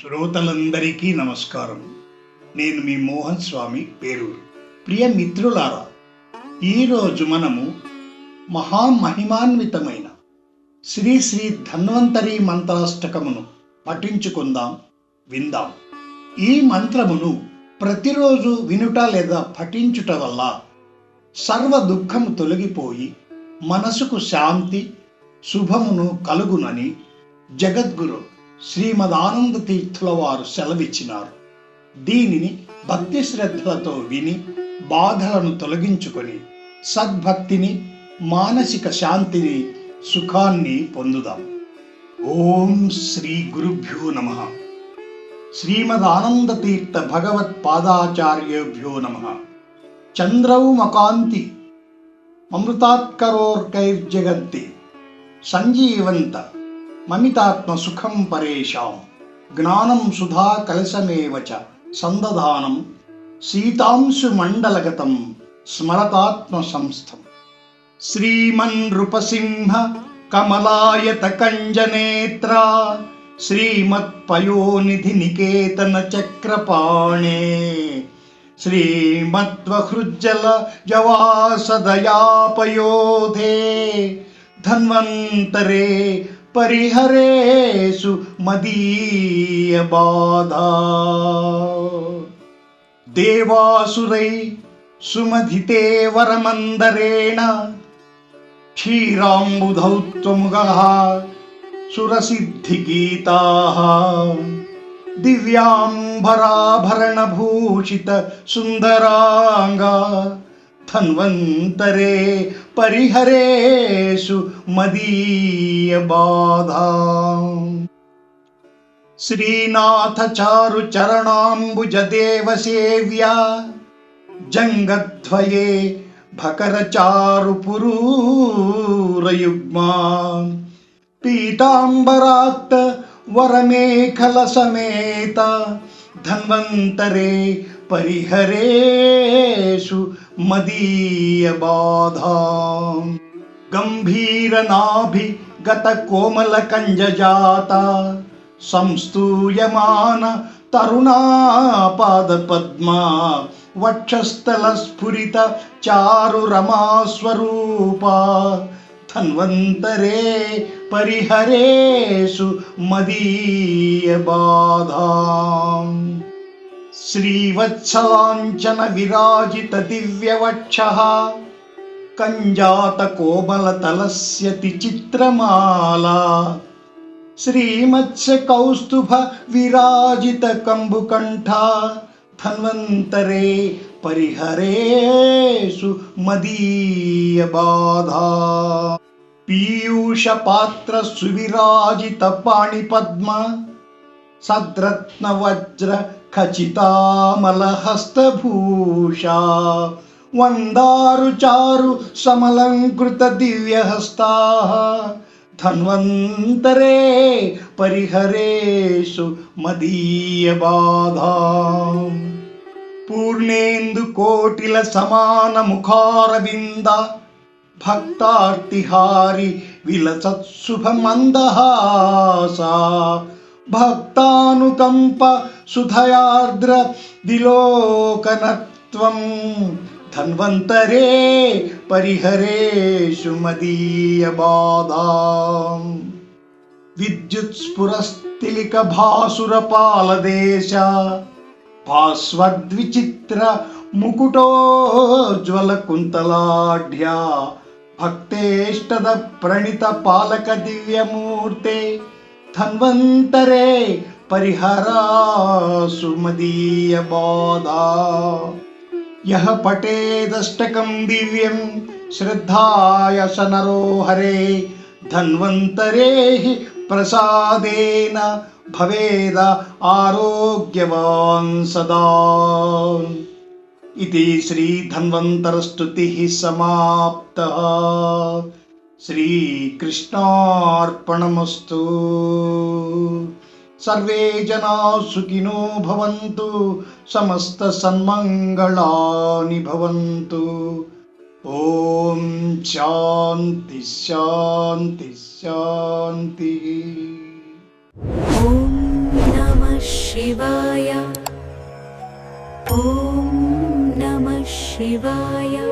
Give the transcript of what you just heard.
శ్రోతలందరికీ నమస్కారం. నేను మీ మోహన్ స్వామి పేరూరు. ప్రియ మిత్రులారా, ఈరోజు మనము మహామహిమాన్వితమైన శ్రీ శ్రీ ధన్వంతరి మంత్రాష్టకమును పఠించుకుందాం, విందాం. ఈ మంత్రమును ప్రతిరోజు వినుట లేదా పఠించుట వల్ల సర్వ దుఃఖము తొలగిపోయి మనసుకు శాంతి శుభమును కలుగునని జగద్గురు శ్రీమదానంద తీర్థుల వారు సెలవిచ్చినారు. దీనిని భక్తి శ్రద్ధలతో విని బాధలను తొలగించుకొని సద్భక్తిని, మానసిక శాంతిని, సుఖాన్ని పొందుదాం. ఓం శ్రీ గురుభ్యో నమః. శ్రీమదానంద తీర్థ భగవత్ పాదాచార్యేభ్యో నమః. చంద్రౌ మకాంతి అమృతాత్కరోర్కైర్జగంతి సంజీవంత మమితాత్మ సుఖం పరేషాం జ్ఞానం సుధా కలశమేవ చ సందధానం సీతాంశు మండలగతం స్మరతాత్మ సంస్థం. శ్రీమన్ నృపసింహ కమలాయత కంజనేత్ర శ్రీమత్ పయోనిధి నికేతన చక్రపాణే శ్రీమద్వహృజ్జల జవాసదయాపయోధే ధన్వంతరే పరిహరేషు మదీయ బాధా. దేవాసురై సుమధితే వరమందరేణ క్షీరాంబుధౌ త్వముగః సురసిద్ధిగీతాః దివ్యాంబరాభరణభూషిత సుందరాంగా ధన్వంతరే పరిహరేషు మదీయ బాధా. శ్రీనాథ చారు చరణాంబుజ దేవ సేవ్యా జంగద్వయే భకర చారు పురూరయుగ్మా పీతాంబరాక్త వరమేఖల సమేత ధన్వంతరే పరిహరేషు మదీయ బాధా. గంభీరనాభి గత కోమల కంజజాత సంస్తూయమాన తరుణాపాద పద్మా వక్షస్థల స్ఫురిత చారు రమాస్వరూపా ధన్వంతరే పరిహరేషు మదీయ బాధా. శ్రీవత్సలాంఛన విరాజిత దివ్యవక్షః కంజాత కోమలతలస్యతి చిత్రమాలా శ్రీమత్స్య కౌస్తుభ విరాజిత కంబుకంఠా ధన్వంతరే పరిహరేషు మదీయ బాధా. పీయూష పాత్ర సువిరాజిత పాణిపద్మ సద్రత్న వజ్ర ఖచితామల హస్తభూషా వందారు చారు సమలంకృత దివ్యహస్తాః ధన్వంతరే పరిహరేషు మదీయ బాధా. పూర్ణేందు కోటిల సమాన ముఖారవింద భక్తార్తిహారి విలసత్శుభ మందహాసా భక్తానుకంప సుధయార్ద్ర విలోకనత్వం ధన్వంతరే పరిహరేషు మదీయ బాధా. విద్యుత్స్ఫురస్తిలిక భాసుర పాలదేశ భాస్వద్విచిత్ర ముకుటోజ్వల కుంతలాఢ్యా భక్తేష్టద ప్రణిత పాలక దివ్యమూర్తే ధన్వంతరే పరిహరాసు మదీయ బాధా. యః పఠేదష్టకం దివ్యం శ్రద్ధాయ నరో హరే ధన్వంతరే ప్రసాదేన భవేద ఆరోగ్యవాన్ సదా. ఇతి శ్రీ ధన్వంతర స్తుతిః సమాప్తః. శ్రీకృష్ణార్పణమస్తు. సర్వే జనా సుఖినో భవంతు, సమస్త సన్మంగళాని భవంతు. ఓం శాంతి శాంతి శాంతి. ఓం నమః शिवाय। ॐ नमः शिवाय।